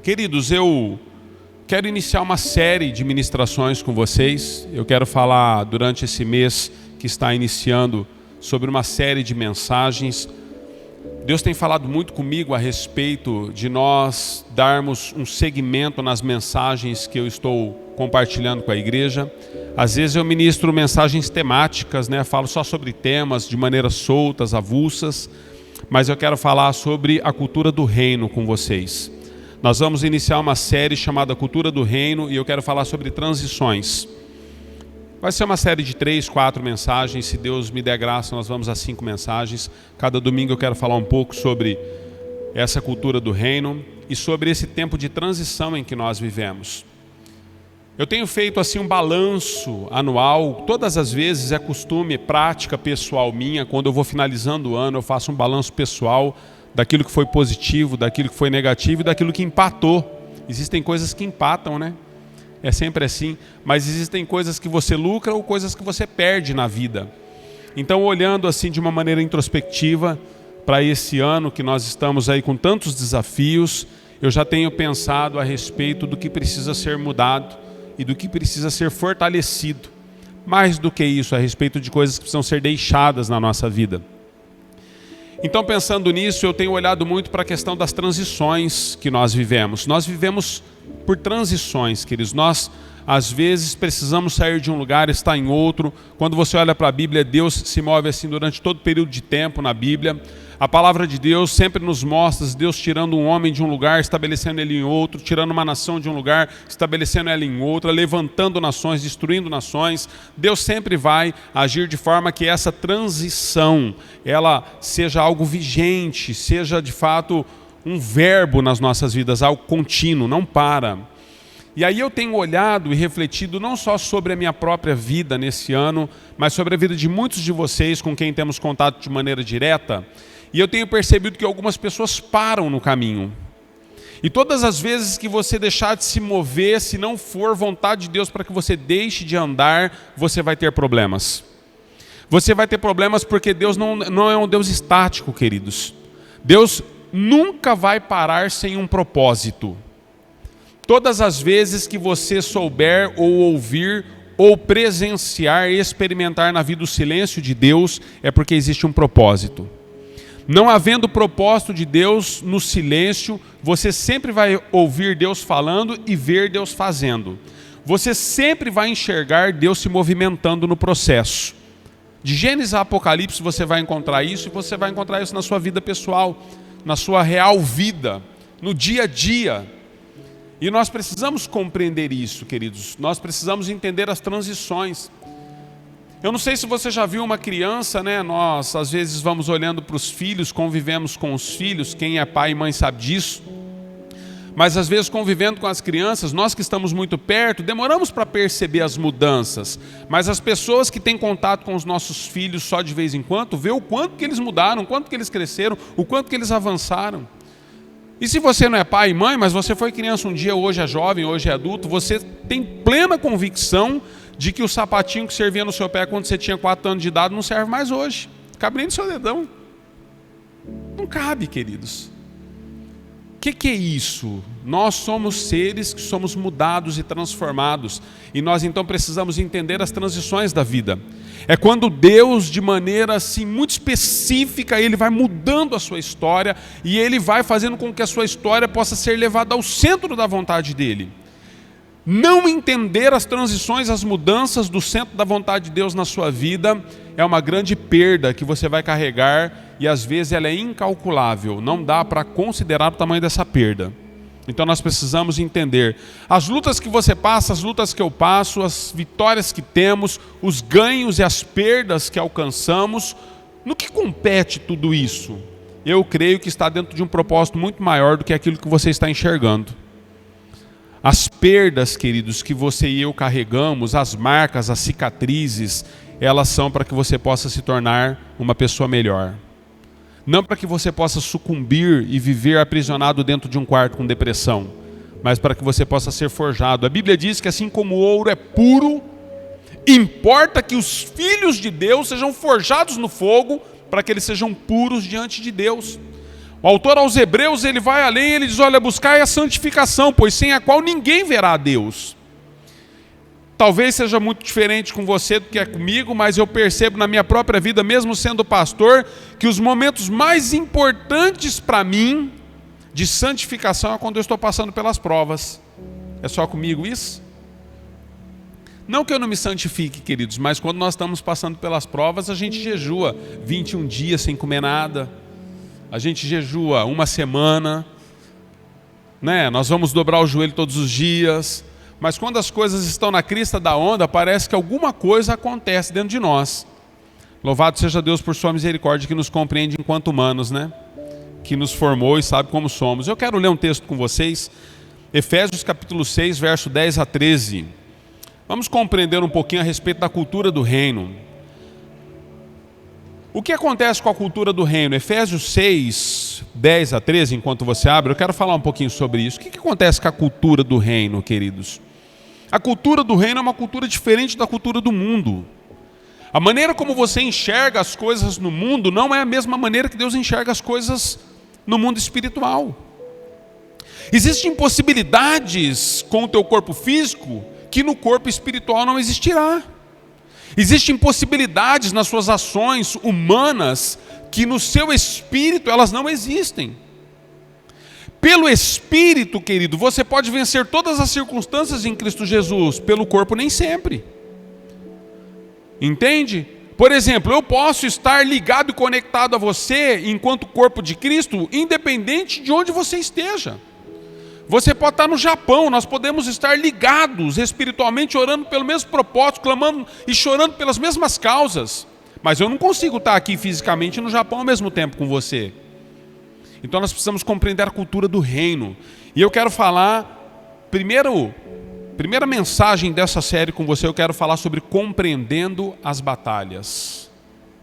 Queridos, eu quero iniciar uma série de ministrações com vocês. Eu quero falar durante esse mês que está iniciando sobre uma série de mensagens. Deus tem falado muito comigo a respeito de nós darmos um segmento nas mensagens que eu estou compartilhando com a igreja. Às vezes eu ministro mensagens temáticas, falo só sobre temas de maneiras soltas, avulsas, mas eu quero falar sobre a cultura do reino com vocês. Nós vamos iniciar uma série chamada Cultura do Reino e eu quero falar sobre transições. Vai ser uma série de 3, 4 mensagens. Se Deus me der graça, nós vamos a 5 mensagens. Cada domingo eu quero falar um pouco sobre essa cultura do reino e sobre esse tempo de transição em que nós vivemos. Eu tenho feito assim um balanço anual. Todas as vezes é costume, prática pessoal minha. Quando eu vou finalizando o ano, eu faço um balanço pessoal daquilo que foi positivo, daquilo que foi negativo e daquilo que empatou. Existem coisas que empatam, É sempre assim, mas existem coisas que você lucra ou coisas que você perde na vida. Então, olhando assim de uma maneira introspectiva para esse ano que nós estamos aí com tantos desafios, eu já tenho pensado a respeito do que precisa ser mudado e do que precisa ser fortalecido. Mais do que isso, a respeito de coisas que precisam ser deixadas na nossa vida. Então, pensando nisso, eu tenho olhado muito para a questão das transições que nós vivemos. Nós vivemos por transições, queridos. Nós, às vezes, precisamos sair de um lugar e estar em outro. Quando você olha para a Bíblia, Deus se move assim durante todo o período de tempo na Bíblia. A palavra de Deus sempre nos mostra Deus tirando um homem de um lugar, estabelecendo ele em outro, tirando uma nação de um lugar, estabelecendo ela em outra, levantando nações, destruindo nações. Deus sempre vai agir de forma que essa transição, ela seja algo vigente, seja de fato um verbo nas nossas vidas, algo contínuo, não para. E aí eu tenho olhado e refletido não só sobre a minha própria vida nesse ano, mas sobre a vida de muitos de vocês com quem temos contato de maneira direta. E eu tenho percebido que algumas pessoas param no caminho. E todas as vezes que você deixar de se mover, se não for vontade de Deus para que você deixe de andar, você vai ter problemas. Você vai ter problemas porque Deus não é um Deus estático, queridos. Deus nunca vai parar sem um propósito. Todas as vezes que você souber ou ouvir ou presenciar, experimentar na vida o silêncio de Deus, é porque existe um propósito. Não havendo propósito de Deus no silêncio, você sempre vai ouvir Deus falando e ver Deus fazendo. Você sempre vai enxergar Deus se movimentando no processo. De Gênesis a Apocalipse você vai encontrar isso, e você vai encontrar isso na sua vida pessoal, na sua real vida, no dia a dia. E nós precisamos compreender isso, queridos. Nós precisamos entender as transições. Eu não sei se você já viu uma criança, Nós às vezes vamos olhando para os filhos, convivemos com os filhos, quem é pai e mãe sabe disso. Mas às vezes convivendo com as crianças, nós que estamos muito perto, demoramos para perceber as mudanças. Mas as pessoas que têm contato com os nossos filhos só de vez em quando, vê o quanto que eles mudaram, o quanto que eles cresceram, o quanto que eles avançaram. E se você não é pai e mãe, mas você foi criança um dia, hoje é jovem, hoje é adulto, você tem plena convicção de que o sapatinho que servia no seu pé quando você tinha 4 anos de idade não serve mais hoje. Cabe nem no seu dedão. Não cabe, queridos. O que é isso? Nós somos seres que somos mudados e transformados. E nós então precisamos entender as transições da vida. É quando Deus, de maneira assim muito específica, Ele vai mudando a sua história e Ele vai fazendo com que a sua história possa ser levada ao centro da vontade dEle. Não entender as transições, as mudanças do centro da vontade de Deus na sua vida é uma grande perda que você vai carregar e às vezes ela é incalculável. Não dá para considerar o tamanho dessa perda. Então nós precisamos entender as lutas que você passa, as lutas que eu passo, as vitórias que temos, os ganhos e as perdas que alcançamos. No que compete tudo isso? Eu creio que está dentro de um propósito muito maior do que aquilo que você está enxergando. As perdas, queridos, que você e eu carregamos, as marcas, as cicatrizes, elas são para que você possa se tornar uma pessoa melhor. Não para que você possa sucumbir e viver aprisionado dentro de um quarto com depressão, mas para que você possa ser forjado. A Bíblia diz que assim como o ouro é puro, importa que os filhos de Deus sejam forjados no fogo para que eles sejam puros diante de Deus. O autor aos Hebreus, ele vai além, ele diz, olha, buscai a santificação, pois sem a qual ninguém verá a Deus. Talvez seja muito diferente com você do que é comigo, mas eu percebo na minha própria vida, mesmo sendo pastor, que os momentos mais importantes para mim de santificação é quando eu estou passando pelas provas. É só comigo isso? Não que eu não me santifique, queridos, mas quando nós estamos passando pelas provas, a gente jejua 21 dias sem comer nada. A gente jejua uma semana, né? Nós vamos dobrar o joelho todos os dias. Mas quando as coisas estão na crista da onda, parece que alguma coisa acontece dentro de nós. Louvado seja Deus por sua misericórdia que nos compreende enquanto humanos, né? Que nos formou e sabe como somos. Eu quero ler um texto com vocês, Efésios capítulo 6, verso 10 a 13. Vamos compreender um pouquinho a respeito da cultura do reino. O que acontece com a cultura do reino? Efésios 6, 10 a 13, enquanto você abre, eu quero falar um pouquinho sobre isso. O que acontece com a cultura do reino, queridos? A cultura do reino é uma cultura diferente da cultura do mundo. A maneira como você enxerga as coisas no mundo não é a mesma maneira que Deus enxerga as coisas no mundo espiritual. Existem possibilidades com o teu corpo físico que no corpo espiritual não existirá. Existem possibilidades nas suas ações humanas que no seu espírito elas não existem. Pelo espírito, querido, você pode vencer todas as circunstâncias em Cristo Jesus, pelo corpo nem sempre. Entende? Por exemplo, eu posso estar ligado e conectado a você enquanto corpo de Cristo, independente de onde você esteja. Você pode estar no Japão, nós podemos estar ligados espiritualmente, orando pelo mesmo propósito, clamando e chorando pelas mesmas causas. Mas eu não consigo estar aqui fisicamente no Japão ao mesmo tempo com você. Então nós precisamos compreender a cultura do reino. E eu quero falar, primeira mensagem dessa série com você, eu quero falar sobre compreendendo as batalhas.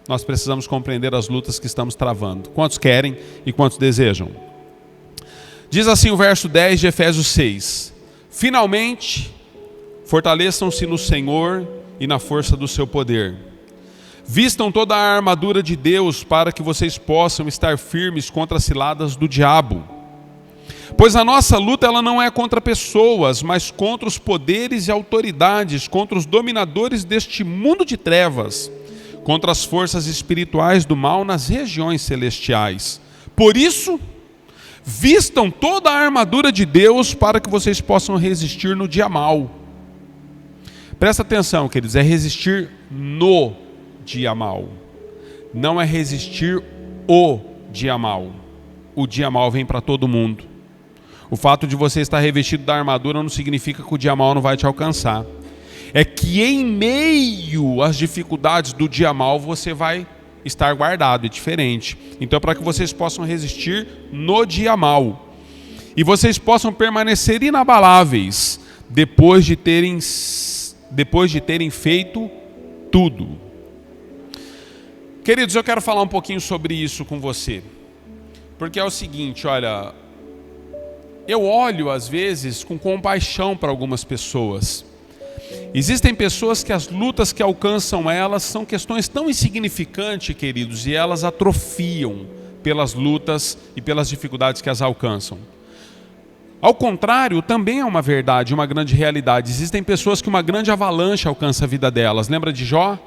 Nós precisamos compreender as lutas que estamos travando. Quantos querem e quantos desejam? Diz assim o verso 10 de Efésios 6. Finalmente, fortaleçam-se no Senhor e na força do seu poder. Vistam toda a armadura de Deus para que vocês possam estar firmes contra as ciladas do diabo. Pois a nossa luta ela não é contra pessoas, mas contra os poderes e autoridades, contra os dominadores deste mundo de trevas, contra as forças espirituais do mal nas regiões celestiais. Por isso, vistam toda a armadura de Deus para que vocês possam resistir no dia mal. Presta atenção, queridos, é resistir no dia mal. Não é resistir o dia mal. O dia mal vem para todo mundo. O fato de você estar revestido da armadura não significa que o dia mal não vai te alcançar. É que em meio às dificuldades do dia mal você vai estar guardado, é diferente. Então, para que vocês possam resistir no dia mal e vocês possam permanecer inabaláveis depois de terem feito tudo. Queridos, eu quero falar um pouquinho sobre isso com você, porque é o seguinte, olha, eu olho às vezes com compaixão para algumas pessoas. Existem pessoas que as lutas que alcançam elas são questões tão insignificantes, queridos, e elas atrofiam pelas lutas e pelas dificuldades que as alcançam. Ao contrário, também é uma verdade, uma grande realidade. Existem pessoas que uma grande avalanche alcança a vida delas. Lembra de Jó?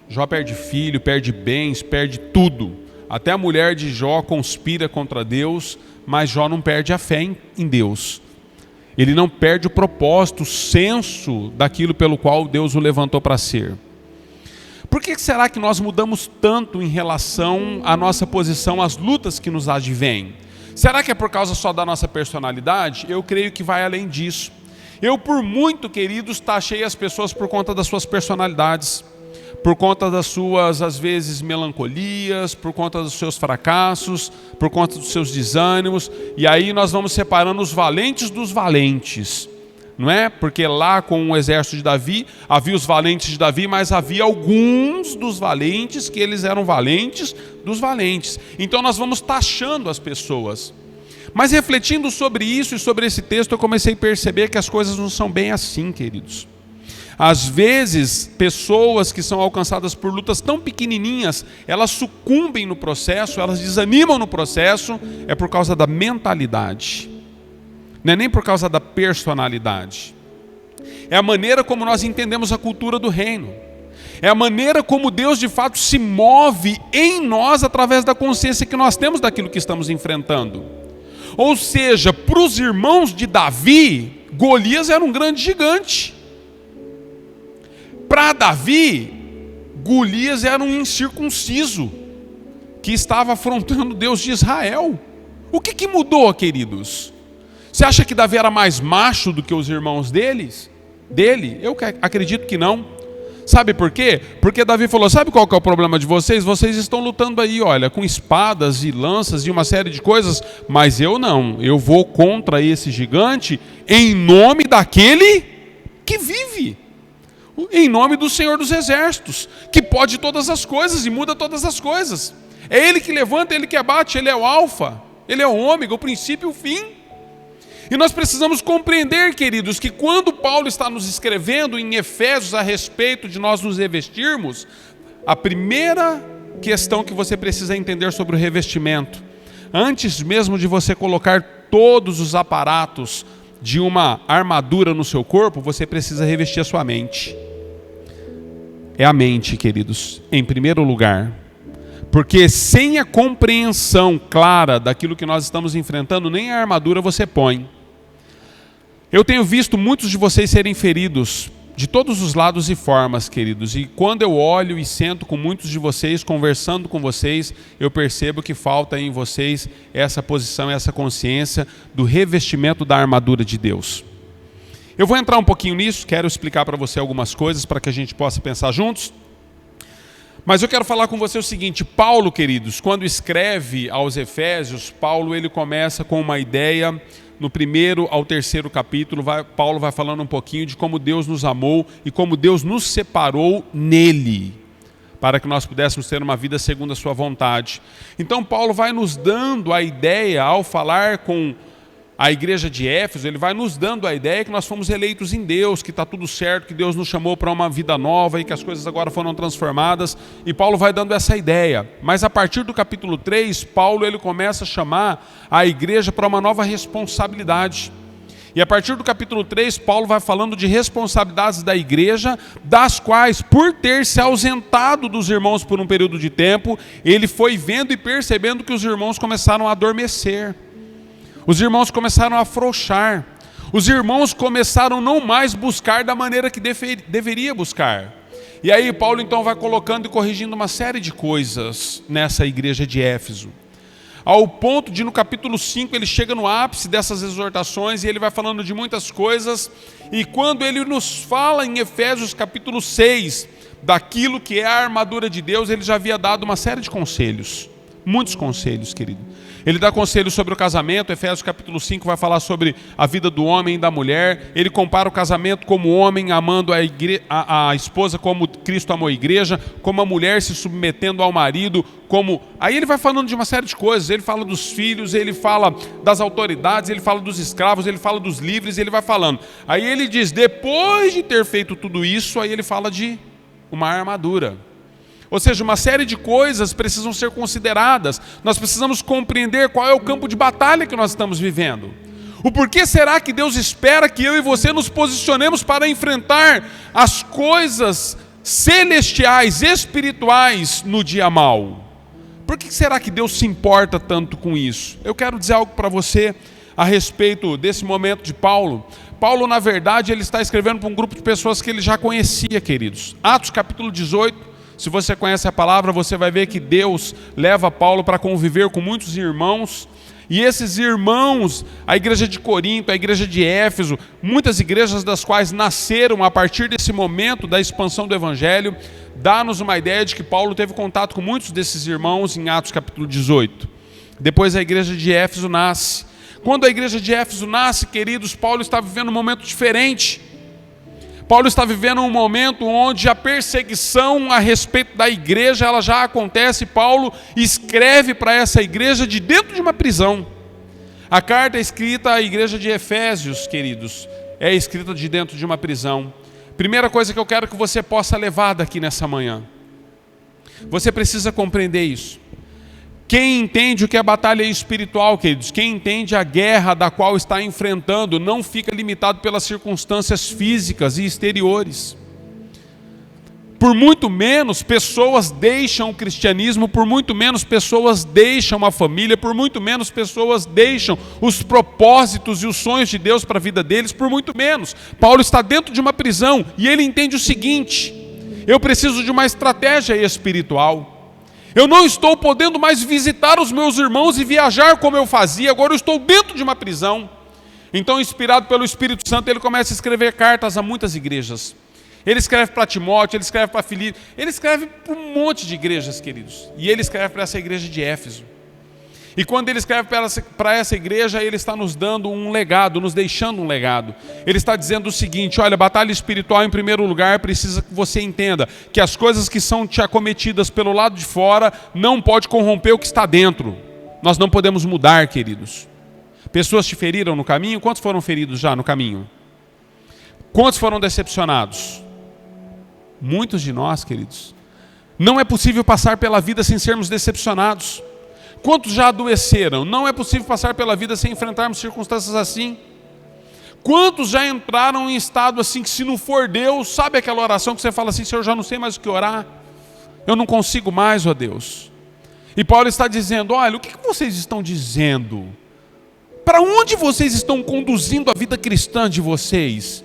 Jó perde filho, perde bens, perde tudo. Até a mulher de Jó conspira contra Deus, mas Jó não perde a fé em Deus. Ele não perde o propósito, o senso daquilo pelo qual Deus o levantou para ser. Por que será que nós mudamos tanto em relação à nossa posição, às lutas que nos advêm? Será que é por causa só da nossa personalidade? Eu creio que vai além disso. Eu, por muito, queridos, taxei as pessoas por conta das suas personalidades, por conta das suas, às vezes, melancolias, por conta dos seus fracassos, por conta dos seus desânimos, e aí nós vamos separando os valentes dos valentes, não é? Porque lá com o exército de Davi, havia os valentes de Davi, mas havia alguns dos valentes que eles eram valentes dos valentes. Então nós vamos taxando as pessoas. Mas refletindo sobre isso e sobre esse texto, eu comecei a perceber que as coisas não são bem assim, queridos. Às vezes, pessoas que são alcançadas por lutas tão pequenininhas, elas sucumbem no processo, elas desanimam no processo, é por causa da mentalidade. Não é nem por causa da personalidade. É a maneira como nós entendemos a cultura do reino. É a maneira como Deus de fato se move em nós através da consciência que nós temos daquilo que estamos enfrentando. Ou seja, para os irmãos de Davi, Golias era um grande gigante. Para Davi, Golias era um incircunciso que estava afrontando Deus de Israel. O que mudou, queridos? Você acha que Davi era mais macho do que os irmãos dele? Eu acredito que não. Sabe por quê? Porque Davi falou, sabe qual que é o problema de vocês? Vocês estão lutando aí, olha, com espadas e lanças e uma série de coisas, mas eu não. Eu vou contra esse gigante em nome daquele que vive. Em nome do Senhor dos Exércitos, que pode todas as coisas e muda todas as coisas. É Ele que levanta, Ele que abate, Ele é o alfa, Ele é o ômega, o princípio e o fim. E nós precisamos compreender, queridos, que quando Paulo está nos escrevendo em Efésios a respeito de nós nos revestirmos, a primeira questão que você precisa entender sobre o revestimento, antes mesmo de você colocar todos os aparatos de uma armadura no seu corpo, você precisa revestir a sua mente. É a mente, queridos, em primeiro lugar. Porque sem a compreensão clara daquilo que nós estamos enfrentando, nem a armadura você põe. Eu tenho visto muitos de vocês serem feridos de todos os lados e formas, queridos. E quando eu olho e sento com muitos de vocês, conversando com vocês, eu percebo que falta em vocês essa posição, essa consciência do revestimento da armadura de Deus. Eu vou entrar um pouquinho nisso, quero explicar para você algumas coisas para que a gente possa pensar juntos. Mas eu quero falar com você o seguinte, Paulo, queridos, quando escreve aos Efésios, Paulo ele começa com uma ideia. No 1º ao 3º capítulo, Paulo vai falando um pouquinho de como Deus nos amou e como Deus nos separou nele, para que nós pudéssemos ter uma vida segundo a sua vontade. Então Paulo vai nos dando a ideia, ao falar com a igreja de Éfeso, ele vai nos dando a ideia que nós fomos eleitos em Deus, que está tudo certo, que Deus nos chamou para uma vida nova e que as coisas agora foram transformadas. E Paulo vai dando essa ideia. Mas a partir do capítulo 3, Paulo ele começa a chamar a igreja para uma nova responsabilidade. E a partir do capítulo 3, Paulo vai falando de responsabilidades da igreja, das quais, por ter se ausentado dos irmãos por um período de tempo, ele foi vendo e percebendo que os irmãos começaram a adormecer. Os irmãos começaram a afrouxar. Os irmãos começaram a não mais buscar da maneira que deveria buscar. E aí Paulo então vai colocando e corrigindo uma série de coisas nessa igreja de Éfeso. Ao ponto de no capítulo 5 ele chega no ápice dessas exortações e ele vai falando de muitas coisas. E quando ele nos fala em Efésios capítulo 6, daquilo que é a armadura de Deus, ele já havia dado uma série de conselhos. Muitos conselhos, querido. Ele dá conselhos sobre o casamento. Efésios capítulo 5 vai falar sobre a vida do homem e da mulher. Ele compara o casamento como o homem amando a esposa como Cristo amou a igreja, como a mulher se submetendo ao marido, como... Aí ele vai falando de uma série de coisas. Ele fala dos filhos, ele fala das autoridades, ele fala dos escravos, ele fala dos livres, ele vai falando. Aí ele diz, depois de ter feito tudo isso, aí ele fala de uma armadura. Ou seja, uma série de coisas precisam ser consideradas. Nós precisamos compreender qual é o campo de batalha que nós estamos vivendo. O porquê será que Deus espera que eu e você nos posicionemos para enfrentar as coisas celestiais, espirituais no dia mau? Por que será que Deus se importa tanto com isso? Eu quero dizer algo para você a respeito desse momento de Paulo. Paulo, na verdade, ele está escrevendo para um grupo de pessoas que ele já conhecia, queridos. Atos capítulo 18. Se você conhece a palavra, você vai ver que Deus leva Paulo para conviver com muitos irmãos. E esses irmãos, a igreja de Corinto, a igreja de Éfeso, muitas igrejas das quais nasceram a partir desse momento da expansão do evangelho, dá-nos uma ideia de que Paulo teve contato com muitos desses irmãos em Atos capítulo 18. Depois a igreja de Éfeso nasce. Quando a igreja de Éfeso nasce, queridos, Paulo está vivendo um momento diferente. Paulo está vivendo um momento onde a perseguição a respeito da igreja ela já acontece. Paulo escreve para essa igreja de dentro de uma prisão. A carta é escrita à igreja de Efésios, queridos, é escrita de dentro de uma prisão. Primeira coisa que eu quero que você possa levar daqui nessa manhã. Você precisa compreender isso. Quem entende o que é batalha espiritual, queridos, quem entende a guerra da qual está enfrentando, não fica limitado pelas circunstâncias físicas e exteriores. Por muito menos pessoas deixam o cristianismo, por muito menos pessoas deixam a família, por muito menos pessoas deixam os propósitos e os sonhos de Deus para a vida deles, por muito menos. Paulo está dentro de uma prisão e ele entende o seguinte: eu preciso de uma estratégia espiritual. Eu não estou podendo mais visitar os meus irmãos e viajar como eu fazia, agora eu estou dentro de uma prisão. Então, inspirado pelo Espírito Santo, ele começa a escrever cartas a muitas igrejas. Ele escreve para Timóteo, ele escreve para Filipe, ele escreve para um monte de igrejas, queridos. E ele escreve para essa igreja de Éfeso. E quando ele escreve para essa igreja, ele está nos dando um legado, nos deixando um legado. Ele está dizendo o seguinte: olha, batalha espiritual em primeiro lugar, precisa que você entenda que as coisas que são te acometidas pelo lado de fora não pode corromper o que está dentro. Nós não podemos mudar, queridos. Pessoas te feriram no caminho? Quantos foram feridos já no caminho? Quantos foram decepcionados? Muitos de nós, queridos. Não é possível passar pela vida sem sermos decepcionados. Quantos já adoeceram? Não é possível passar pela vida sem enfrentarmos circunstâncias assim. Quantos já entraram em estado assim que, se não for Deus, sabe aquela oração que você fala assim: Senhor, eu já não sei mais o que orar, eu não consigo mais, ó Deus. E Paulo está dizendo: olha, o que vocês estão dizendo? Para onde vocês estão conduzindo a vida cristã de vocês?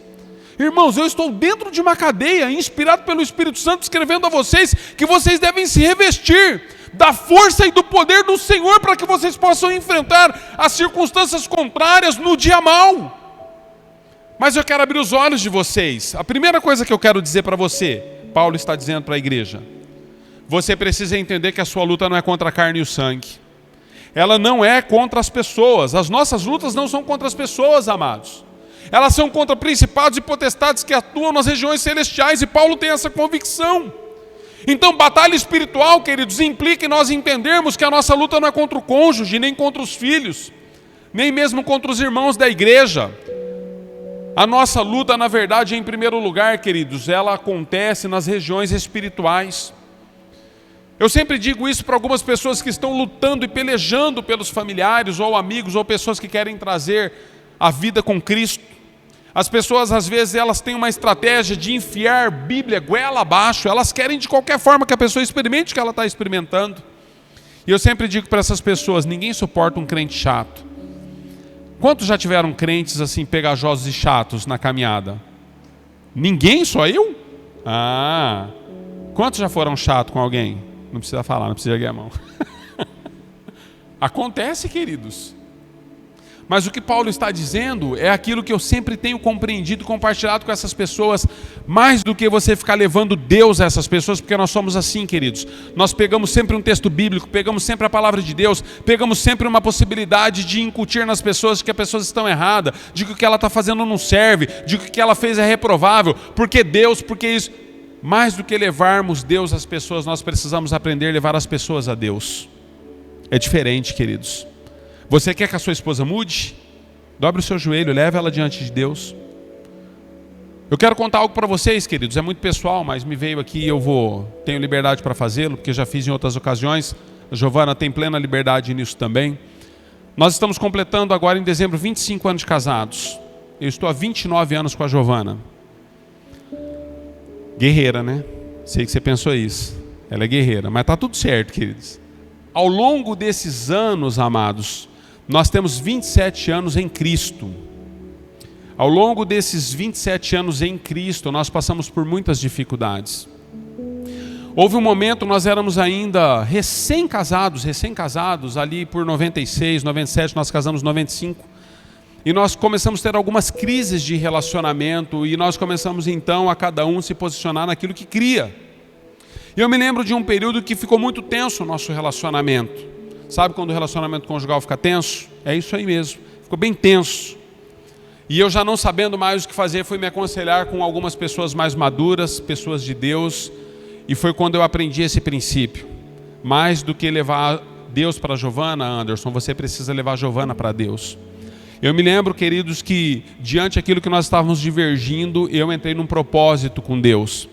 Irmãos, eu estou dentro de uma cadeia, inspirado pelo Espírito Santo, escrevendo a vocês que vocês devem se revestir da força e do poder do Senhor para que vocês possam enfrentar as circunstâncias contrárias no dia mau. Mas eu quero abrir os olhos de vocês. A primeira coisa que eu quero dizer para você, Paulo está dizendo para a igreja: você precisa entender que a sua luta não é contra a carne e o sangue. Ela não é contra as pessoas. As nossas lutas não são contra as pessoas, amados. Elas são contra principados e potestades que atuam nas regiões celestiais, e Paulo tem essa convicção. Então, batalha espiritual, queridos, implica em nós entendermos que a nossa luta não é contra o cônjuge, nem contra os filhos, nem mesmo contra os irmãos da igreja. A nossa luta, na verdade, em primeiro lugar, queridos, ela acontece nas regiões espirituais. Eu sempre digo isso para algumas pessoas que estão lutando e pelejando pelos familiares, ou amigos, ou pessoas que querem trazer a vida com Cristo. As pessoas, às vezes, elas têm uma estratégia de enfiar Bíblia goela abaixo. Elas querem de qualquer forma que a pessoa experimente o que ela está experimentando. E eu sempre digo para essas pessoas: ninguém suporta um crente chato. Quantos já tiveram crentes assim pegajosos e chatos na caminhada? Ninguém? Só eu? Ah, quantos já foram chatos com alguém? Não precisa falar, não precisa erguer a mão. Acontece, queridos. Mas o que Paulo está dizendo é aquilo que eu sempre tenho compreendido e compartilhado com essas pessoas, mais do que você ficar levando Deus a essas pessoas, porque nós somos assim, queridos. Nós pegamos sempre um texto bíblico, pegamos sempre a palavra de Deus, pegamos sempre uma possibilidade de incutir nas pessoas de que as pessoas estão erradas, de que o que ela está fazendo não serve, de que o que ela fez é reprovável, porque Deus, porque isso. Mais do que levarmos Deus às pessoas, nós precisamos aprender a levar as pessoas a Deus. É diferente, queridos. Você quer que a sua esposa mude? Dobre o seu joelho, leve ela diante de Deus. Eu quero contar algo para vocês, queridos. É muito pessoal, mas me veio aqui e tenho liberdade para fazê-lo, porque já fiz em outras ocasiões. A Giovana tem plena liberdade nisso também. Nós estamos completando agora em dezembro 25 anos de casados. Eu estou há 29 anos com a Giovana. Guerreira, né? Sei que você pensou isso. Ela é guerreira, mas está tudo certo, queridos. Ao longo desses anos, amados, nós temos 27 anos em Cristo. Ao longo desses 27 anos em Cristo, nós passamos por muitas dificuldades. Houve um momento, nós éramos ainda recém-casados, ali por 96, 97, nós casamos em 95. E nós começamos a ter algumas crises de relacionamento, e nós começamos então a cada um se posicionar naquilo que cria. E eu me lembro de um período que ficou muito tenso o nosso relacionamento. Sabe quando o relacionamento conjugal fica tenso? É isso aí mesmo, ficou bem tenso. E eu, já não sabendo mais o que fazer, fui me aconselhar com algumas pessoas mais maduras, pessoas de Deus, e foi quando eu aprendi esse princípio. Mais do que levar Deus para a Giovana, Anderson, você precisa levar a Giovana para Deus. Eu me lembro, queridos, que diante daquilo que nós estávamos divergindo, eu entrei num propósito com Deus.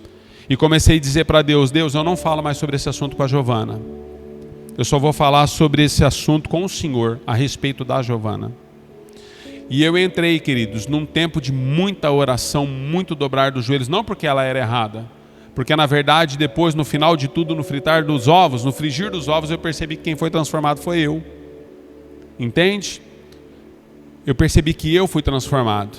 E comecei a dizer para Deus, Deus, eu não falo mais sobre esse assunto com a Giovana. Eu só vou falar sobre esse assunto com o Senhor, a respeito da Giovana. E eu entrei, queridos, num tempo de muita oração, muito dobrar dos joelhos, não porque ela era errada, porque na verdade depois, no final de tudo, no fritar dos ovos, no frigir dos ovos, eu percebi que quem foi transformado foi eu. Entende? Eu percebi que eu fui transformado.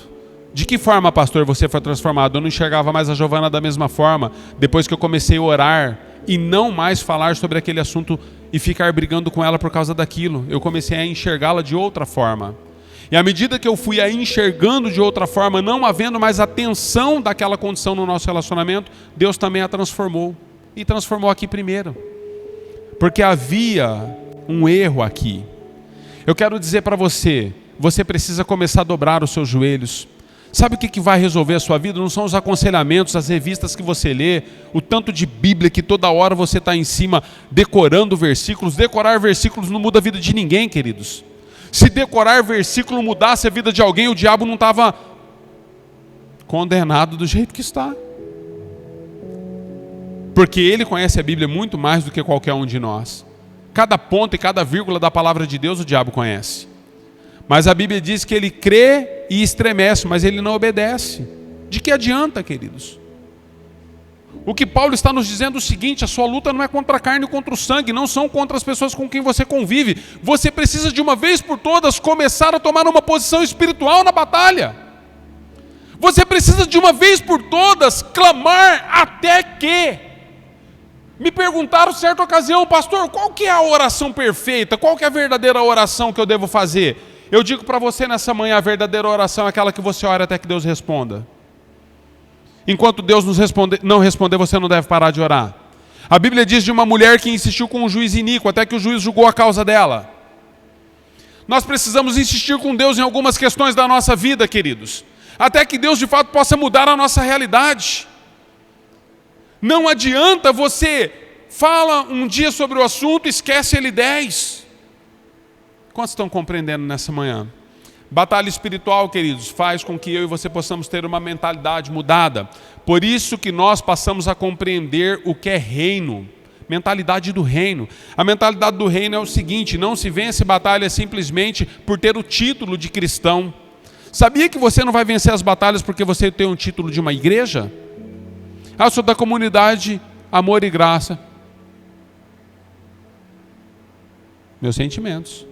De que forma, pastor, você foi transformado? Eu não enxergava mais a Giovana da mesma forma, depois que eu comecei a orar e não mais falar sobre aquele assunto e ficar brigando com ela por causa daquilo. Eu comecei a enxergá-la de outra forma. E à medida que eu fui a enxergando de outra forma, não havendo mais a tensão daquela condição no nosso relacionamento, Deus também a transformou. E transformou aqui primeiro. Porque havia um erro aqui. Eu quero dizer para você, você precisa começar a dobrar os seus joelhos. Sabe o que vai resolver a sua vida? Não são os aconselhamentos, as revistas que você lê, o tanto de Bíblia que toda hora você está em cima decorando versículos. Decorar versículos não muda a vida de ninguém, queridos. Se decorar versículo mudasse a vida de alguém, o diabo não estava condenado do jeito que está. Porque ele conhece a Bíblia muito mais do que qualquer um de nós. Cada ponto e cada vírgula da palavra de Deus o diabo conhece. Mas a Bíblia diz que ele crê e estremece, mas ele não obedece. De que adianta, queridos? O que Paulo está nos dizendo é o seguinte: a sua luta não é contra a carne e contra o sangue, não são contra as pessoas com quem você convive. Você precisa de uma vez por todas começar a tomar uma posição espiritual na batalha. Você precisa de uma vez por todas clamar até que. Me perguntaram certa ocasião, pastor, qual que é a oração perfeita? Qual que é a verdadeira oração que eu devo fazer? Eu digo para você nessa manhã, a verdadeira oração é aquela que você ora até que Deus responda. Enquanto Deus não responder, você não deve parar de orar. A Bíblia diz de uma mulher que insistiu com um juiz iníquo, até que o juiz julgou a causa dela. Nós precisamos insistir com Deus em algumas questões da nossa vida, queridos, até que Deus de fato possa mudar a nossa realidade. Não adianta você fala um dia sobre o assunto e esquece ele 10. Quantos estão compreendendo nessa manhã? Batalha espiritual, queridos, faz com que eu e você possamos ter uma mentalidade mudada. Por isso que nós passamos a compreender o que é reino. Mentalidade do reino. A mentalidade do reino é o seguinte: não se vence batalha simplesmente por ter o título de cristão. Sabia que você não vai vencer as batalhas porque você tem um título de uma igreja? Eu sou da comunidade Amor e Graça. Meus sentimentos.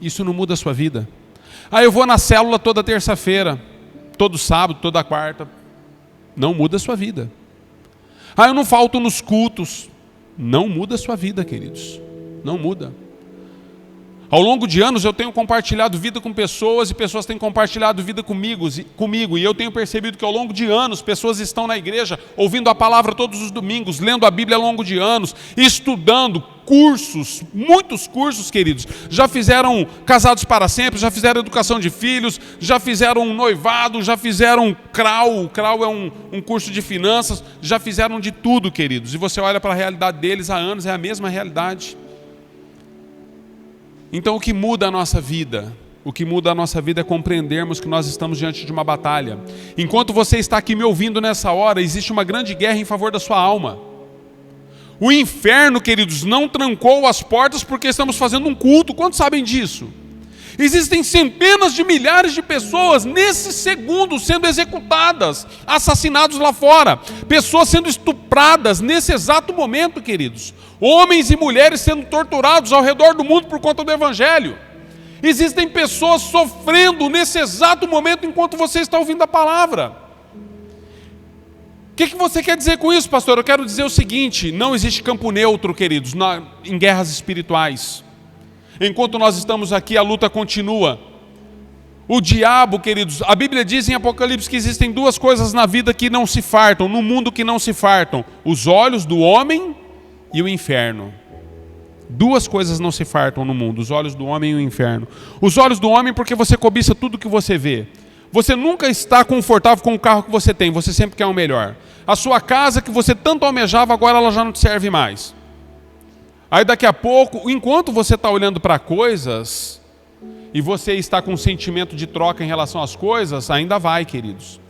Isso não muda a sua vida. Eu vou na célula toda terça-feira, todo sábado, toda quarta. Não muda a sua vida. Eu não falto nos cultos. Não muda a sua vida, queridos. Não muda. Ao longo de anos eu tenho compartilhado vida com pessoas e pessoas têm compartilhado vida comigo. E eu tenho percebido que ao longo de anos pessoas estão na igreja ouvindo a palavra todos os domingos, lendo a Bíblia ao longo de anos, estudando cursos, muitos cursos, queridos. Já fizeram Casados para Sempre, já fizeram Educação de Filhos, já fizeram Noivado, já fizeram CRAU. O CRAU é um curso de finanças, já fizeram de tudo, queridos. E você olha para a realidade deles há anos, é a mesma realidade. Então o que muda a nossa vida? O que muda a nossa vida é compreendermos que nós estamos diante de uma batalha. Enquanto você está aqui me ouvindo nessa hora, existe uma grande guerra em favor da sua alma. O inferno, queridos, não trancou as portas porque estamos fazendo um culto. Quantos sabem disso? Existem centenas de milhares de pessoas nesse segundo sendo executadas, assassinados lá fora. Pessoas sendo estupradas nesse exato momento, queridos. Homens e mulheres sendo torturados ao redor do mundo por conta do Evangelho. Existem pessoas sofrendo nesse exato momento enquanto você está ouvindo a palavra. O que você quer dizer com isso, pastor? Eu quero dizer o seguinte: não existe campo neutro, queridos, em guerras espirituais. Enquanto nós estamos aqui, a luta continua. O diabo, queridos, a Bíblia diz em Apocalipse que existem duas coisas na vida que não se fartam, no mundo que não se fartam: os olhos do homem e o inferno. Duas coisas não se fartam no mundo: os olhos do homem e o inferno. Os olhos do homem porque você cobiça tudo que você vê. Você nunca está confortável com o carro que você tem, você sempre quer o melhor. A sua casa que você tanto almejava, agora ela já não te serve mais. Aí daqui a pouco, enquanto você está olhando para coisas, e você está com um sentimento de troca em relação às coisas, ainda vai, queridos.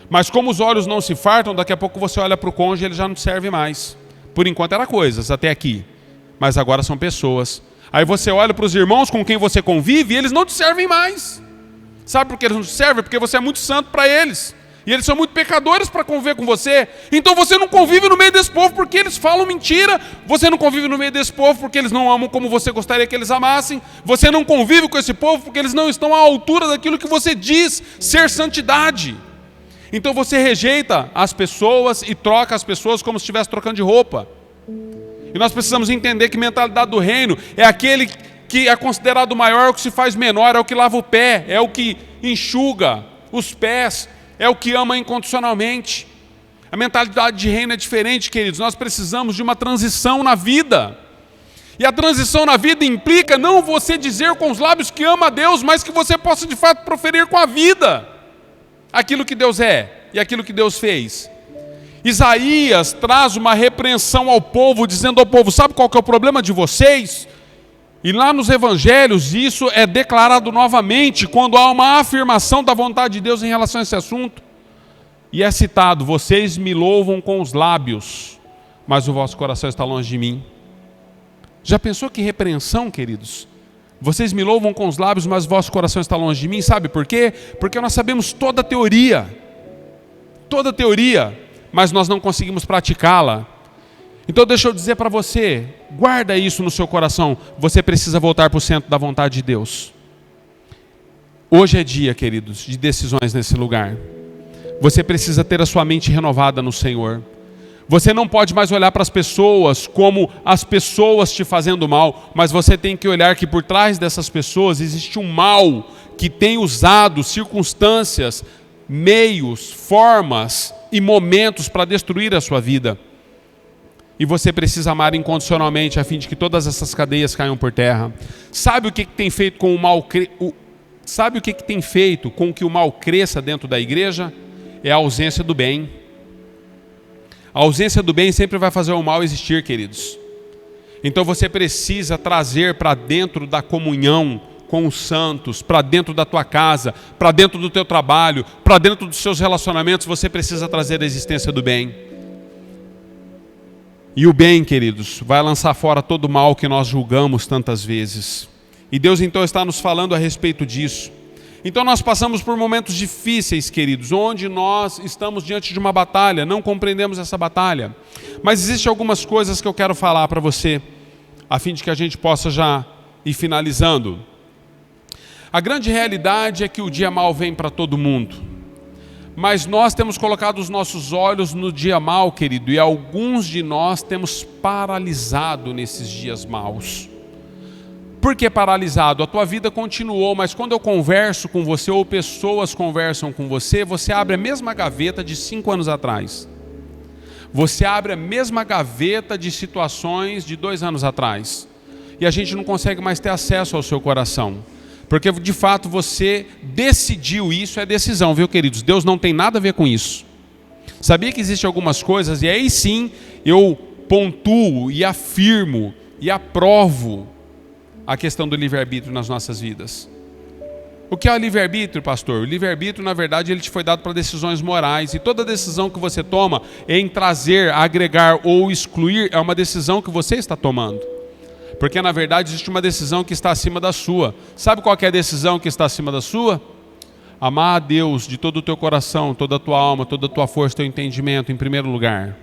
Mas como os olhos não se fartam, daqui a pouco você olha para o cônjuge e ele já não te serve mais. Por enquanto era coisas, até aqui. Mas agora são pessoas. Aí você olha para os irmãos com quem você convive e eles não te servem mais. Sabe por que eles não te servem? Porque você é muito santo para eles. E eles são muito pecadores para conviver com você. Então você não convive no meio desse povo porque eles falam mentira. Você não convive no meio desse povo porque eles não amam como você gostaria que eles amassem. Você não convive com esse povo porque eles não estão à altura daquilo que você diz ser santidade. Então você rejeita as pessoas e troca as pessoas como se estivesse trocando de roupa. E nós precisamos entender que mentalidade do reino é aquele que é considerado maior, é o que se faz menor, é o que lava o pé, é o que enxuga os pés, é o que ama incondicionalmente. A mentalidade de reino é diferente, queridos. Nós precisamos de uma transição na vida. E a transição na vida implica não você dizer com os lábios que ama a Deus, mas que você possa de fato proferir com a vida aquilo que Deus é e aquilo que Deus fez. Isaías traz uma repreensão ao povo, dizendo ao povo: sabe qual que é o problema de vocês? E lá nos evangelhos isso é declarado novamente, quando há uma afirmação da vontade de Deus em relação a esse assunto. E é citado: vocês me louvam com os lábios, mas o vosso coração está longe de mim. Já pensou que repreensão, queridos? Vocês me louvam com os lábios, mas o vosso coração está longe de mim. Sabe por quê? Porque nós sabemos toda a teoria, mas nós não conseguimos praticá-la. Então deixa eu dizer para você, guarda isso no seu coração. Você precisa voltar para o centro da vontade de Deus. Hoje é dia, queridos, de decisões nesse lugar. Você precisa ter a sua mente renovada no Senhor. Você não pode mais olhar para as pessoas como as pessoas te fazendo mal, mas você tem que olhar que por trás dessas pessoas existe um mal que tem usado circunstâncias, meios, formas e momentos para destruir a sua vida. E você precisa amar incondicionalmente a fim de que todas essas cadeias caiam por terra. Sabe o que tem feito com o mal? Sabe o que tem feito com que o mal cresça dentro da igreja? É a ausência do bem. A ausência do bem sempre vai fazer o mal existir, queridos. Então você precisa trazer para dentro da comunhão com os santos, para dentro da tua casa, para dentro do teu trabalho, para dentro dos seus relacionamentos. Você precisa trazer a existência do bem. E o bem, queridos, vai lançar fora todo o mal que nós julgamos tantas vezes. E Deus então está nos falando a respeito disso. Então nós passamos por momentos difíceis, queridos, onde nós estamos diante de uma batalha, não compreendemos essa batalha. Mas existem algumas coisas que eu quero falar para você, a fim de que a gente possa já ir finalizando. A grande realidade é que o dia mau vem para todo mundo. Mas nós temos colocado os nossos olhos no dia mau, querido, e alguns de nós temos paralisado nesses dias maus. Por que paralisado? A tua vida continuou, mas quando eu converso com você, ou pessoas conversam com você, você abre a mesma gaveta de 5 anos atrás. Você abre a mesma gaveta de situações de 2 anos atrás. E a gente não consegue mais ter acesso ao seu coração. Porque de fato você decidiu, isso é decisão, viu, queridos? Deus não tem nada a ver com isso. Sabia que existem algumas coisas, e aí sim eu pontuo e afirmo e aprovo a questão do livre-arbítrio nas nossas vidas. O que é o livre-arbítrio, pastor? O livre-arbítrio, na verdade, ele te foi dado para decisões morais. E toda decisão que você toma em trazer, agregar ou excluir é uma decisão que você está tomando. Porque, na verdade, existe uma decisão que está acima da sua. Sabe qual que é a decisão que está acima da sua? Amar a Deus de todo o teu coração, toda a tua alma, toda a tua força, teu entendimento, em primeiro lugar.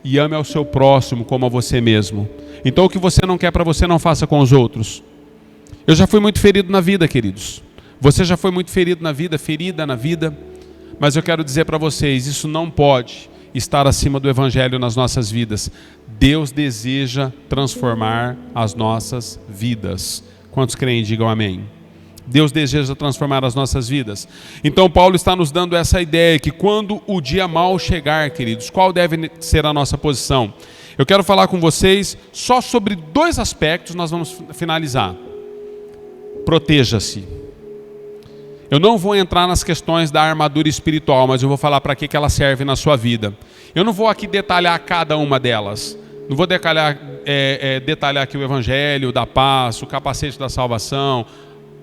E ame ao seu próximo como a você mesmo. Então o que você não quer para você, não faça com os outros. Eu já fui muito ferido na vida, queridos. Você já foi muito ferido na vida, ferida na vida. Mas eu quero dizer para vocês, isso não pode estar acima do Evangelho nas nossas vidas. Deus deseja transformar as nossas vidas. Quantos creem, digam amém. Deus deseja transformar as nossas vidas. Então Paulo está nos dando essa ideia que quando o dia mau chegar, queridos, qual deve ser a nossa posição? Eu quero falar com vocês só sobre 2 aspectos, nós vamos finalizar. Proteja-se. Eu não vou entrar nas questões da armadura espiritual, mas eu vou falar para que ela serve na sua vida. Eu não vou aqui detalhar cada uma delas. Não vou detalhar aqui o Evangelho da paz, o capacete da salvação,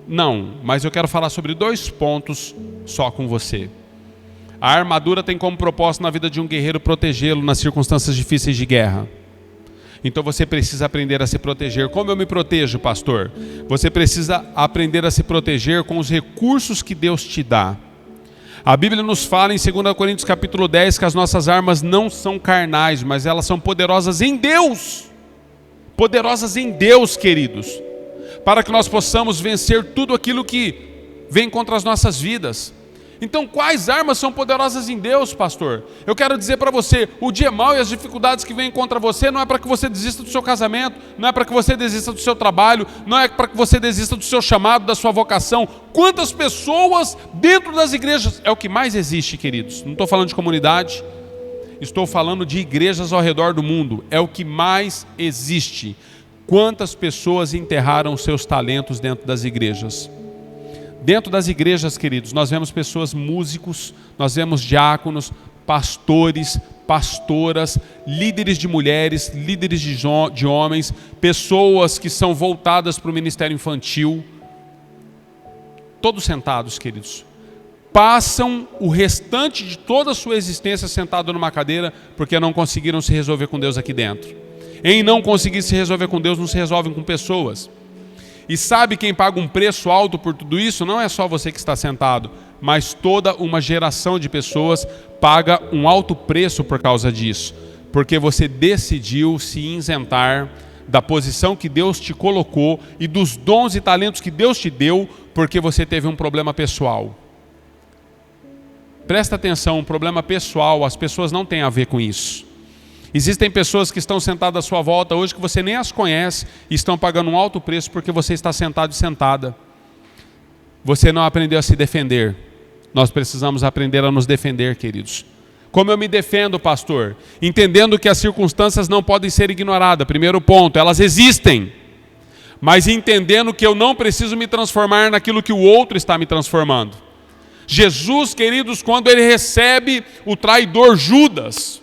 Não, mas eu quero falar sobre 2 pontos só com você. A armadura tem como propósito na vida de um guerreiro protegê-lo nas circunstâncias difíceis de guerra. Então você precisa aprender a se proteger. Como eu me protejo, pastor? Você precisa aprender a se proteger com os recursos que Deus te dá. A Bíblia nos fala em 2 Coríntios capítulo 10 que as nossas armas não são carnais, mas elas são poderosas em Deus. Poderosas em Deus, queridos. Para que nós possamos vencer tudo aquilo que vem contra as nossas vidas. Então, quais armas são poderosas em Deus, pastor? Eu quero dizer para você, o dia mau e as dificuldades que vêm contra você não é para que você desista do seu casamento, não é para que você desista do seu trabalho, não é para que você desista do seu chamado, da sua vocação. Quantas pessoas dentro das igrejas, é o que mais existe, queridos. Não estou falando de comunidade, estou falando de igrejas ao redor do mundo. É o que mais existe. Quantas pessoas enterraram seus talentos dentro das igrejas? Dentro das igrejas, queridos, nós vemos pessoas, músicos, nós vemos diáconos, pastores, pastoras, líderes de mulheres, líderes de homens, pessoas que são voltadas para o ministério infantil. Todos sentados, queridos. Passam o restante de toda a sua existência sentado numa cadeira porque não conseguiram se resolver com Deus aqui dentro. Em não conseguir se resolver com Deus, não se resolvem com pessoas. E sabe quem paga um preço alto por tudo isso? Não é só você que está sentado, mas toda uma geração de pessoas paga um alto preço por causa disso. Porque você decidiu se isentar da posição que Deus te colocou e dos dons e talentos que Deus te deu, porque você teve um problema pessoal. Presta atenção, um problema pessoal, as pessoas não têm a ver com isso. Existem pessoas que estão sentadas à sua volta hoje que você nem as conhece e estão pagando um alto preço porque você está sentado e sentada. Você não aprendeu a se defender. Nós precisamos aprender a nos defender, queridos. Como eu me defendo, pastor? Entendendo que as circunstâncias não podem ser ignoradas. Primeiro ponto, elas existem. Mas entendendo que eu não preciso me transformar naquilo que o outro está me transformando. Jesus, queridos, quando ele recebe o traidor Judas,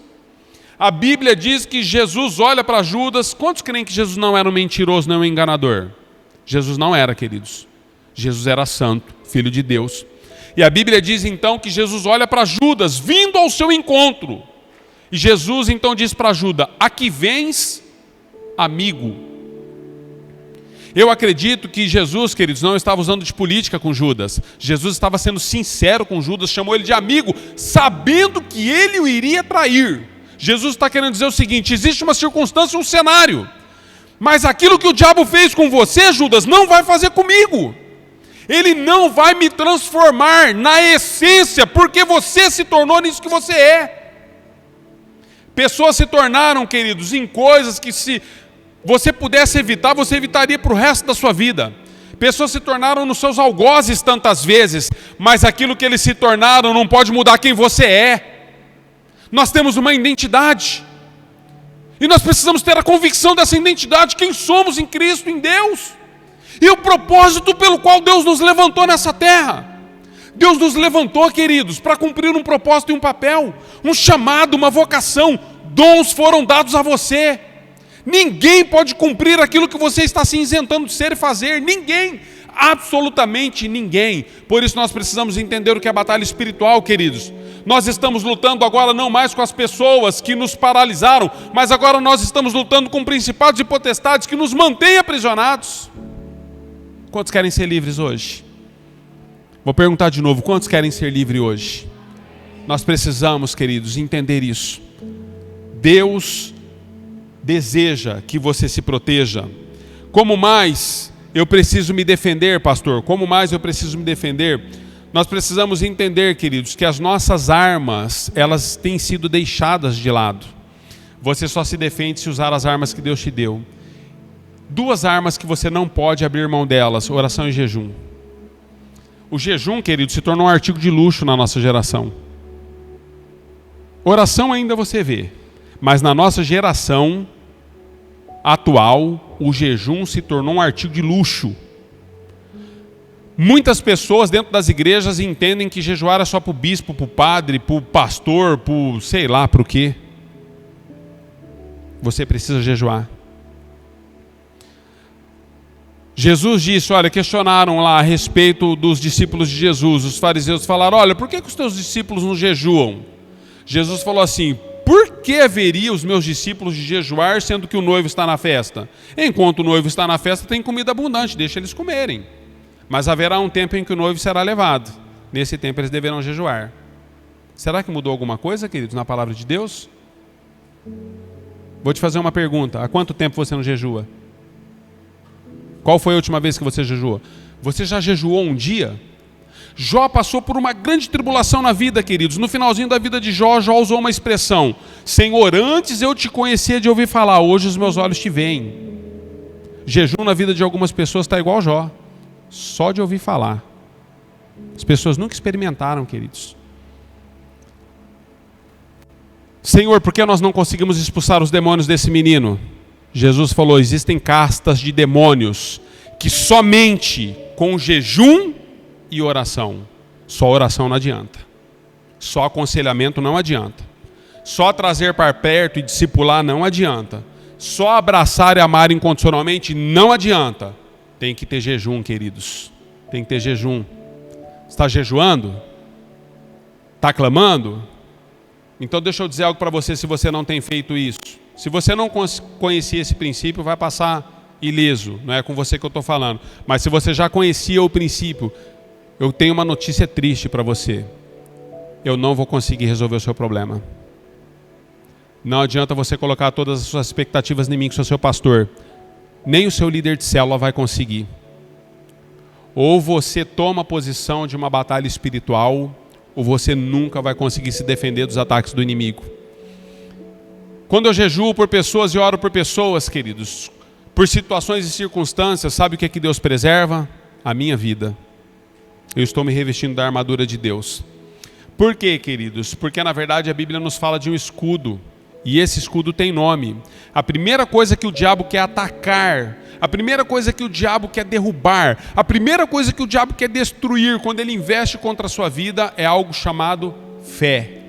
a Bíblia diz que Jesus olha para Judas. Quantos creem que Jesus não era um mentiroso, não um enganador? Jesus não era, queridos. Jesus era santo, filho de Deus. E a Bíblia diz então que Jesus olha para Judas, vindo ao seu encontro. E Jesus então diz para Judas: aqui vens, amigo. Eu acredito que Jesus, queridos, não estava usando de política com Judas. Jesus estava sendo sincero com Judas, chamou ele de amigo, sabendo que ele o iria trair. Jesus está querendo dizer o seguinte: existe uma circunstância, um cenário, mas aquilo que o diabo fez com você, Judas, não vai fazer comigo. Ele não vai me transformar na essência, porque você se tornou nisso que você é. Pessoas se tornaram, queridos, em coisas que se você pudesse evitar, você evitaria para o resto da sua vida. Pessoas se tornaram nos seus algozes tantas vezes, mas aquilo que eles se tornaram não pode mudar quem você é. Nós temos uma identidade. E nós precisamos ter a convicção dessa identidade, quem somos em Cristo, em Deus. E o propósito pelo qual Deus nos levantou nessa terra. Deus nos levantou, queridos, para cumprir um propósito e um papel, um chamado, uma vocação. Dons foram dados a você. Ninguém pode cumprir aquilo que você está se isentando de ser e fazer. Ninguém. Absolutamente ninguém. Por isso nós precisamos entender o que é a batalha espiritual, queridos. Nós estamos lutando agora não mais com as pessoas que nos paralisaram, mas agora nós estamos lutando com principados e potestades que nos mantêm aprisionados. Quantos querem ser livres hoje? Vou perguntar de novo, quantos querem ser livres hoje? Nós precisamos, queridos, entender isso. Deus deseja que você se proteja. Como mais eu preciso me defender, pastor? Como mais eu preciso me defender? Nós precisamos entender, queridos, que as nossas armas, elas têm sido deixadas de lado. Você só se defende se usar as armas que Deus te deu. 2 armas que você não pode abrir mão delas: oração e jejum. O jejum, querido, se tornou um artigo de luxo na nossa geração. Oração ainda você vê, mas na nossa geração atual, o jejum se tornou um artigo de luxo. Muitas pessoas dentro das igrejas entendem que jejuar é só para o bispo, para o padre, para o pastor, para o sei lá para o quê. Você precisa jejuar. Jesus disse, olha, questionaram lá a respeito dos discípulos de Jesus. Os fariseus falaram, olha, por que os teus discípulos não jejuam? Jesus falou assim, por que haveria os meus discípulos de jejuar, sendo que o noivo está na festa? Enquanto o noivo está na festa, tem comida abundante, deixa eles comerem. Mas haverá um tempo em que o noivo será levado. Nesse tempo eles deverão jejuar. Será que mudou alguma coisa, queridos, na palavra de Deus? Vou te fazer uma pergunta. Há quanto tempo você não jejua? Qual foi a última vez que você jejuou? Você já jejuou um dia? Jó passou por uma grande tribulação na vida, queridos. No finalzinho da vida de Jó, Jó usou uma expressão: Senhor, antes eu te conhecia de ouvir falar, hoje os meus olhos te veem. Jejum na vida de algumas pessoas está igual Jó, só de ouvir falar. As pessoas nunca experimentaram, queridos. Senhor, por que nós não conseguimos expulsar os demônios desse menino? Jesus falou, existem castas de demônios que somente com jejum e oração. Só oração não adianta. Só aconselhamento não adianta. Só trazer para perto e discipular não adianta. Só abraçar e amar incondicionalmente não adianta. Tem que ter jejum, queridos. Tem que ter jejum. Está jejuando? Está clamando? Então deixa eu dizer algo para você, se você não tem feito isso. Se você não conhecia esse princípio, vai passar ileso. Não é com você que eu estou falando. Mas se você já conhecia o princípio, eu tenho uma notícia triste para você. Eu não vou conseguir resolver o seu problema. Não adianta você colocar todas as suas expectativas em mim, que sou seu pastor. Nem o seu líder de célula vai conseguir. Ou você toma a posição de uma batalha espiritual, ou você nunca vai conseguir se defender dos ataques do inimigo. Quando eu jejuo por pessoas e oro por pessoas, queridos, por situações e circunstâncias, sabe o que é que Deus preserva? A minha vida. Eu estou me revestindo da armadura de Deus. Por quê, queridos? Porque na verdade a Bíblia nos fala de um escudo. E esse escudo tem nome. A primeira coisa que o diabo quer atacar, a primeira coisa que o diabo quer derrubar, a primeira coisa que o diabo quer destruir quando ele investe contra a sua vida é algo chamado fé.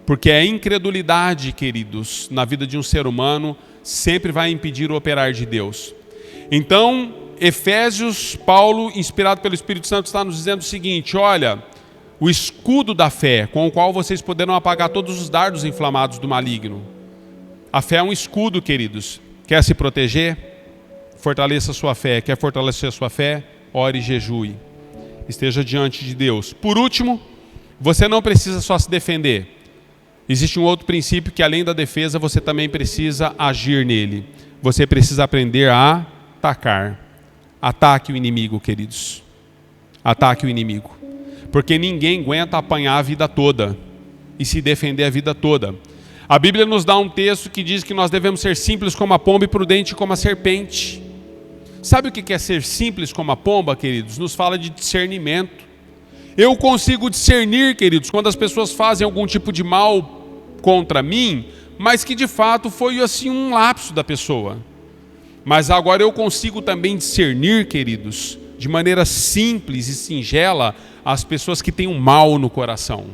Porque a incredulidade, queridos, na vida de um ser humano sempre vai impedir o operar de Deus. Então, Efésios, Paulo, inspirado pelo Espírito Santo, está nos dizendo o seguinte, olha, o escudo da fé, com o qual vocês poderão apagar todos os dardos inflamados do maligno. A fé é um escudo, queridos. Quer se proteger? Fortaleça a sua fé. Quer fortalecer a sua fé? Ore e jejue. Esteja diante de Deus. Por último, você não precisa só se defender. Existe um outro princípio que, além da defesa, você também precisa agir nele. Você precisa aprender a atacar. Ataque o inimigo, queridos. Ataque o inimigo. Porque ninguém aguenta apanhar a vida toda e se defender a vida toda. A Bíblia nos dá um texto que diz que nós devemos ser simples como a pomba e prudente como a serpente. Sabe o que é ser simples como a pomba, queridos? Nos fala de discernimento. Eu consigo discernir, queridos, quando as pessoas fazem algum tipo de mal contra mim, mas que de fato foi assim um lapso da pessoa. Mas agora eu consigo também discernir, queridos, de maneira simples e singela, as pessoas que têm um mal no coração.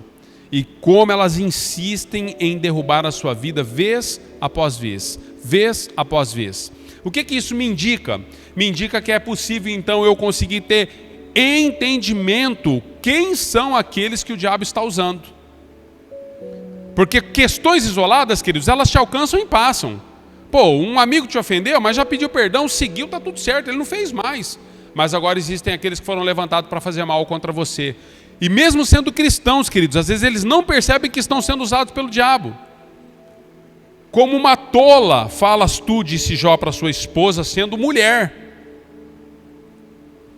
E como elas insistem em derrubar a sua vida vez após vez, vez após vez. O que isso me indica? Me indica que é possível então eu conseguir ter entendimento quem são aqueles que o diabo está usando. Porque questões isoladas, queridos, elas te alcançam e passam. Pô, um amigo te ofendeu, mas já pediu perdão, seguiu, está tudo certo, ele não fez mais. Mas agora existem aqueles que foram levantados para fazer mal contra você. E mesmo sendo cristãos, queridos, às vezes eles não percebem que estão sendo usados pelo diabo. Como uma tola falas tu, disse Jó para sua esposa, sendo mulher.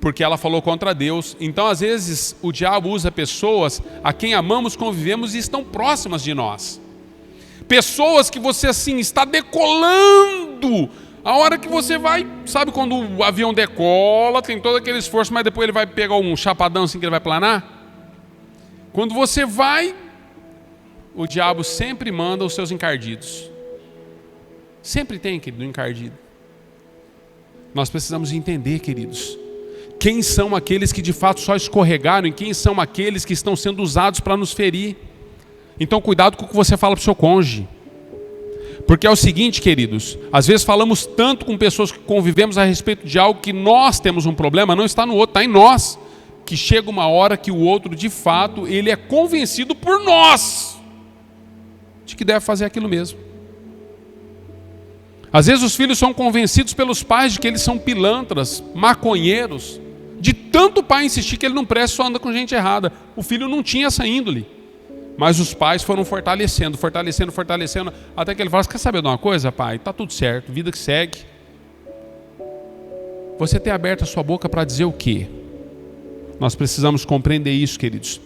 Porque ela falou contra Deus. Então às vezes o diabo usa pessoas a quem amamos, convivemos e estão próximas de nós. Pessoas que você assim está decolando. A hora que você vai, sabe quando o avião decola, tem todo aquele esforço, mas depois ele vai pegar um chapadão assim que ele vai planar? Quando você vai, o diabo sempre manda os seus encardidos. Sempre tem, querido, um encardido. Nós precisamos entender, queridos, quem são aqueles que de fato só escorregaram e quem são aqueles que estão sendo usados para nos ferir. Então cuidado com o que você fala para o seu cônjuge. Porque é o seguinte, queridos, às vezes falamos tanto com pessoas que convivemos a respeito de algo que nós temos um problema, não está no outro, está em nós. Que chega uma hora que o outro, de fato, ele é convencido por nós de que deve fazer aquilo mesmo. Às vezes os filhos são convencidos pelos pais de que eles são pilantras, maconheiros, de tanto o pai insistir que ele não presta, só anda com gente errada. O filho não tinha essa índole. Mas os pais foram fortalecendo, até que ele fala: quer saber de uma coisa, pai? Está tudo certo, vida que segue. Você tem aberto a sua boca para dizer o quê? Nós precisamos compreender isso, queridos.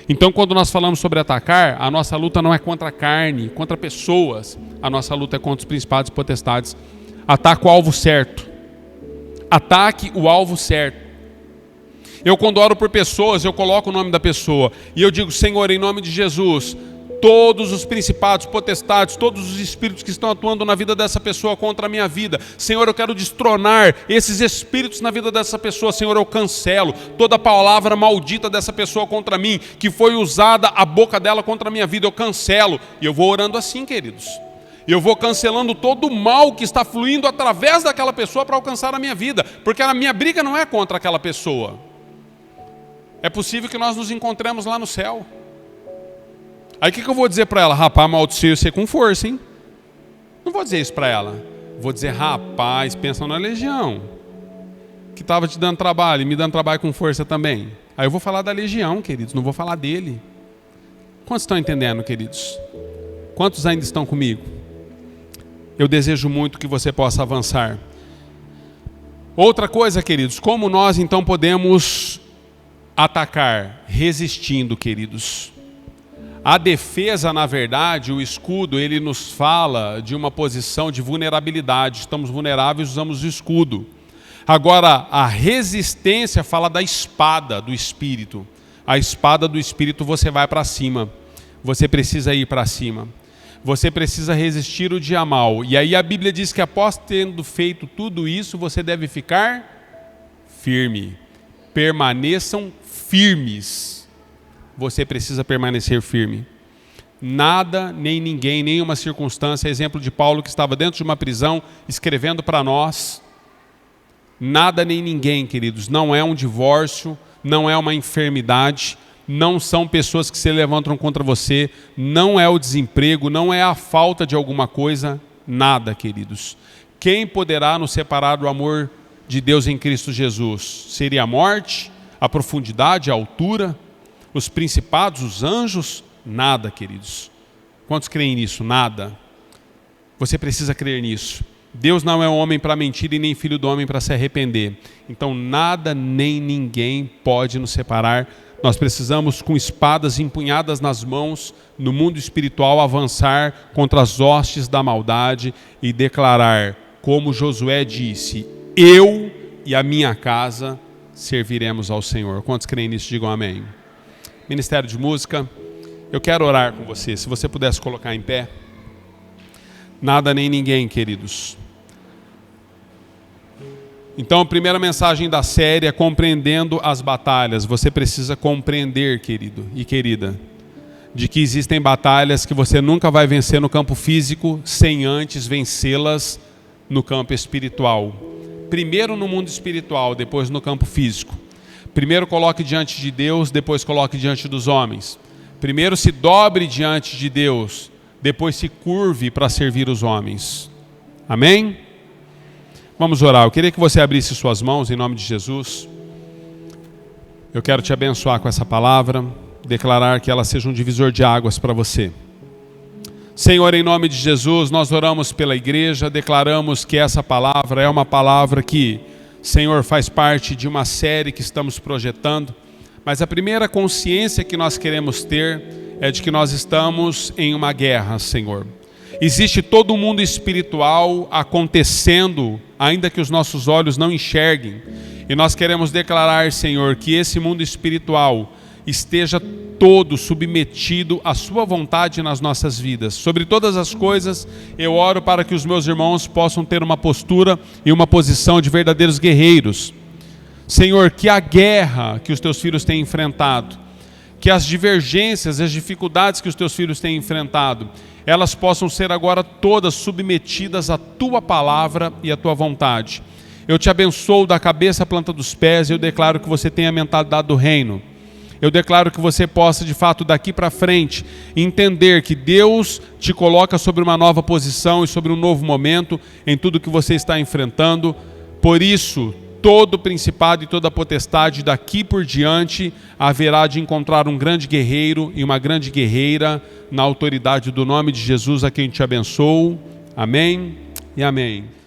Então, quando nós falamos sobre atacar, a nossa luta não é contra a carne, contra pessoas. A nossa luta é contra os principados e potestades. Ataque o alvo certo. Ataque o alvo certo. Eu, quando oro por pessoas, eu coloco o nome da pessoa e eu digo: Senhor, em nome de Jesus, todos os principados, potestades, todos os espíritos que estão atuando na vida dessa pessoa contra a minha vida, Senhor, eu quero destronar esses espíritos na vida dessa pessoa. Senhor, eu cancelo toda palavra maldita dessa pessoa contra mim, que foi usada a boca dela contra a minha vida, eu cancelo. E eu vou orando assim, queridos. Eu vou cancelando todo o mal que está fluindo através daquela pessoa para alcançar a minha vida, porque a minha briga não é contra aquela pessoa. É possível que nós nos encontremos lá no céu. Aí o que eu vou dizer para ela? Rapaz, amaldiçoe você com força, hein? Não vou dizer isso para ela. Vou dizer: rapaz, pensa na legião, que estava te dando trabalho e me dando trabalho com força também. Aí eu vou falar da legião, queridos, não vou falar dele. Quantos estão entendendo, queridos? Quantos ainda estão comigo? Eu desejo muito que você possa avançar. Outra coisa, queridos, como nós então podemos atacar? Resistindo, queridos. A defesa, na verdade, o escudo, ele nos fala de uma posição de vulnerabilidade. Estamos vulneráveis, usamos o escudo. Agora, a resistência fala da espada do Espírito. A espada do Espírito, você vai para cima. Você precisa ir para cima. Você precisa resistir o dia mal. E aí a Bíblia diz que após tendo feito tudo isso, você deve ficar firme. Permaneçam firmes. Você precisa permanecer firme. Nada, nem ninguém, nenhuma circunstância, exemplo de Paulo que estava dentro de uma prisão, escrevendo para nós. Nada nem ninguém, queridos, não é um divórcio, não é uma enfermidade, não são pessoas que se levantam contra você, não é o desemprego, não é a falta de alguma coisa, nada, queridos. Quem poderá nos separar do amor de Deus em Cristo Jesus? Seria a morte, a profundidade, a altura, os principados, os anjos? Nada, queridos. Quantos creem nisso? Nada. Você precisa crer nisso. Deus não é homem para mentir e nem filho do homem para se arrepender. Então nada nem ninguém pode nos separar. Nós precisamos, com espadas empunhadas nas mãos, no mundo espiritual, avançar contra as hostes da maldade e declarar, como Josué disse: eu e a minha casa serviremos ao Senhor. Quantos creem nisso? Digam amém. Ministério de Música, eu quero orar com você. Se você pudesse colocar em pé. Nada nem ninguém, queridos. Então, a primeira mensagem da série é compreendendo as batalhas. Você precisa compreender, querido e querida, de que existem batalhas que você nunca vai vencer no campo físico sem antes vencê-las no campo espiritual. Primeiro no mundo espiritual, depois no campo físico. Primeiro coloque diante de Deus, depois coloque diante dos homens. Primeiro se dobre diante de Deus, depois se curve para servir os homens. Amém? Vamos orar. Eu queria que você abrisse suas mãos em nome de Jesus. Eu quero te abençoar com essa palavra, declarar que ela seja um divisor de águas para você. Senhor, em nome de Jesus, nós oramos pela igreja, declaramos que essa palavra é uma palavra que, Senhor, faz parte de uma série que estamos projetando, mas a primeira consciência que nós queremos ter é de que nós estamos em uma guerra, Senhor. Existe todo o mundo espiritual acontecendo, ainda que os nossos olhos não enxerguem. E nós queremos declarar, Senhor, que esse mundo espiritual esteja todo submetido à sua vontade nas nossas vidas. Sobre todas as coisas, eu oro para que os meus irmãos possam ter uma postura e uma posição de verdadeiros guerreiros. Senhor, que a guerra que os teus filhos têm enfrentado, que as divergências, as dificuldades que os teus filhos têm enfrentado, elas possam ser agora todas submetidas à tua palavra e à tua vontade. Eu te abençoo da cabeça à planta dos pés e eu declaro que você tenha a mentalidade do reino. Eu declaro que você possa, de fato, daqui para frente, entender que Deus te coloca sobre uma nova posição e sobre um novo momento em tudo que você está enfrentando. Por isso, todo principado e toda potestade daqui por diante haverá de encontrar um grande guerreiro e uma grande guerreira na autoridade do nome de Jesus, a quem te abençoo. Amém e amém.